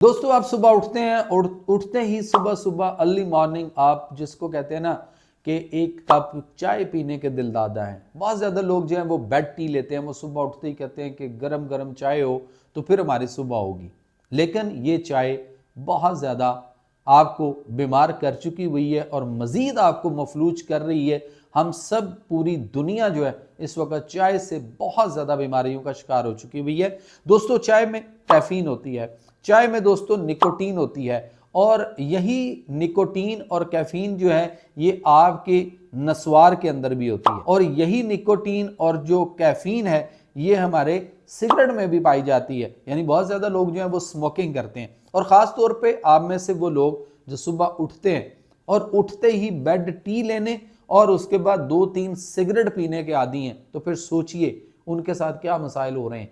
दोस्तों आप सुबह उठते हैं और उठते ही सुबह सुबह अर्ली मॉर्निंग आप जिसको कहते हैं ना कि एक कप चाय पीने के दिलदादा हैं। बहुत ज़्यादा लोग जो हैं वो बेड टी लेते हैं, वो सुबह उठते ही कहते हैं कि गरम गरम चाय हो तो फिर हमारी सुबह होगी। लेकिन ये चाय बहुत ज़्यादा आपको बीमार कर चुकी हुई है और मज़ीद आपको मफलूज कर रही है। हम सब पूरी दुनिया जो है इस वक्त चाय से बहुत ज़्यादा बीमारियों का शिकार हो चुकी हुई है। दोस्तों चाय में कैफीन होती है, चाय में दोस्तों निकोटीन होती है और यही निकोटीन और कैफीन जो है ये आपके नस्वार के अंदर भी होती है और यही निकोटीन और जो कैफीन है ये हमारे सिगरेट में भी पाई जाती है। यानी बहुत ज़्यादा लोग जो हैं वो स्मोकिंग करते हैं और ख़ास तौर पे आप में से वो लोग जो सुबह उठते हैं और उठते ही बेड टी लेने और उसके बाद 2-3 सिगरेट पीने के आदी हैं, तो फिर सोचिए उनके साथ क्या मसाइल हो रहे हैं।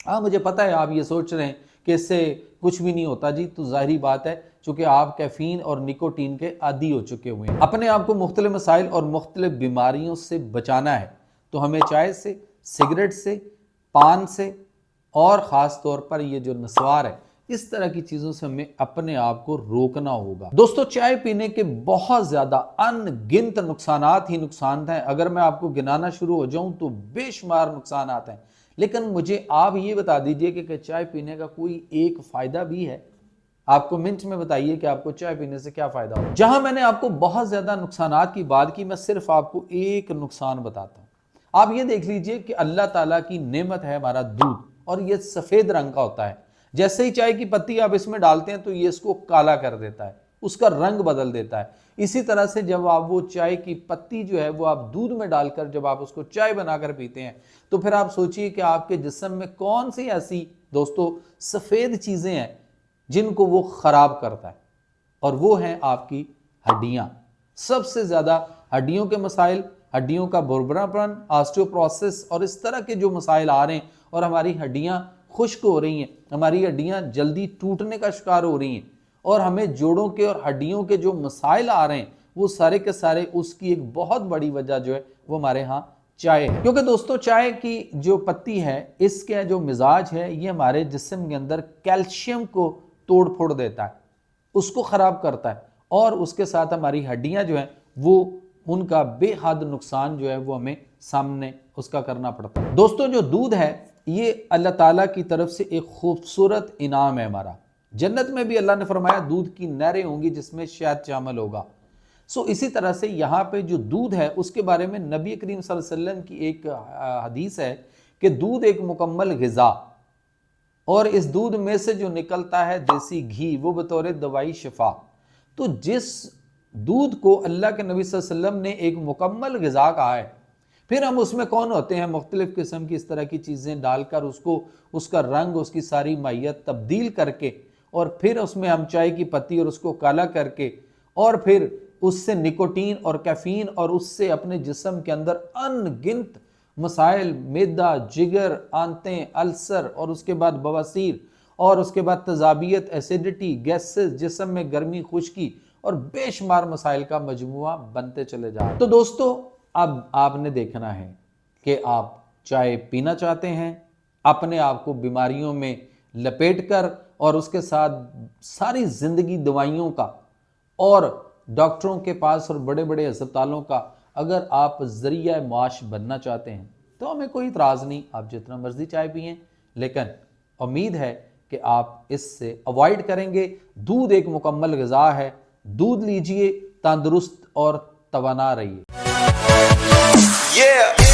हाँ मुझे पता है आप ये सोच रहे हैं कि इससे कुछ भी नहीं होता जी, तो जाहिर बात है चूँकि आप कैफीन और निकोटीन के आदी हो चुके हुए हैं। अपने आप को मुख्तलिफ मसाइल और मुख्तलिफ बीमारियों से बचाना है तो हमें चाय से, सिगरेट से, पान से और ख़ास तौर पर ये जो नस्वार है इस तरह की चीज़ों से हमें अपने आप को रोकना होगा। दोस्तों चाय पीने के बहुत ज़्यादा अनगिनत नुकसानात ही नुकसान हैं। अगर मैं आपको गिनाना शुरू हो जाऊं तो बेशुमार नुकसानात हैं, लेकिन मुझे आप ये बता दीजिए कि चाय पीने का कोई एक फ़ायदा भी है। आपको मिनट में बताइए कि आपको चाय पीने से क्या फ़ायदा हो। जहां मैंने आपको बहुत ज़्यादा नुकसानात की बात की, मैं सिर्फ आपको एक नुकसान बताता हूँ। आप ये देख लीजिए कि अल्लाह ताला की नेमत है हमारा दूध और ये सफ़ेद रंग का होता है। जैसे ही चाय की पत्ती आप इसमें डालते हैं तो ये इसको काला कर देता है, उसका रंग बदल देता है। इसी तरह से जब आप वो चाय की पत्ती जो है वो आप दूध में डालकर जब आप उसको चाय बनाकर पीते हैं तो फिर आप सोचिए कि आपके जिस्म में कौन सी ऐसी दोस्तों सफ़ेद चीज़ें हैं जिनको वो ख़राब करता है, और वो हैं आपकी हड्डियाँ। सबसे ज़्यादा हड्डियों के मसाइल, हड्डियों का भुरभुरापन, ऑस्टियोपोरोसिस और इस तरह के जो मसाइल आ रहे हैं और हमारी हड्डियाँ खुश्क हो रही हैं, हमारी हड्डियाँ जल्दी टूटने का शिकार हो रही हैं और हमें जोड़ों के और हड्डियों के जो मसाइल आ रहे हैं वो सारे के सारे उसकी एक बहुत बड़ी वजह जो है वो हमारे यहाँ चाय है। क्योंकि दोस्तों चाय की जो पत्ती है इसका जो मिजाज है ये हमारे जिस्म के अंदर कैल्शियम को तोड़ फोड़ देता है, उसको ख़राब करता है और उसके साथ हमारी हड्डियाँ जो हैं वो उनका बेहद नुकसान जो है वो हमें सामने उसका करना पड़ता है। दोस्तों जो दूध है ये अल्लाह ताला की तरफ से एक खूबसूरत इनाम है हमारा। जन्नत में भी अल्लाह ने फरमाया दूध की नहरें होंगी जिसमें शहद शामिल होगा। सो इसी तरह से यहाँ पे जो दूध है उसके बारे में नबी करीम सल्लल्लाहु अलैहि वसल्लम की एक हदीस है कि दूध एक मुकम्मल ग़िज़ा और इस दूध में से जो निकलता है देसी घी वो बतौर दवाई शिफा। तो जिस दूध को अल्लाह के नबी सल्लल्लाहु अलैहि वसल्लम ने एक मुकम्मल ग़िज़ा कहा है, फिर हम उसमें कौन होते हैं मुख्तलिफ़ किस्म की इस तरह की चीज़ें डालकर उसको उसका रंग उसकी सारी माहियत तब्दील करके और फिर उसमें हम चाय की पत्ती और उसको काला करके और फिर उससे निकोटीन और कैफीन और उससे अपने जिस्म के अंदर अनगिनत मसाइल, मैदा, जिगर, आंतें, अल्सर और उसके बाद बवासीर और उसके बाद तजाबियत, एसिडिटी, गैसेस, जिस्म में गर्मी, खुश्की और बेशुमार मसाइल का मजमुआ बनते चले जा रहे हैं। तो दोस्तों अब आपने देखना है कि आप चाय पीना चाहते हैं, अपने आप को बीमारियों में लपेट कर और उसके साथ सारी ज़िंदगी दवाइयों का और डॉक्टरों के पास और बड़े बड़े अस्पतालों का अगर आप ज़रिया माश बनना चाहते हैं तो हमें कोई इतराज़ नहीं, आप जितना मर्ज़ी चाय पिएं, लेकिन उम्मीद है कि आप इससे अवॉइड करेंगे। दूध एक मुकम्मल ग़िज़ा है, दूध लीजिए, तंदुरुस्त और तवाना रहिए। Yeah.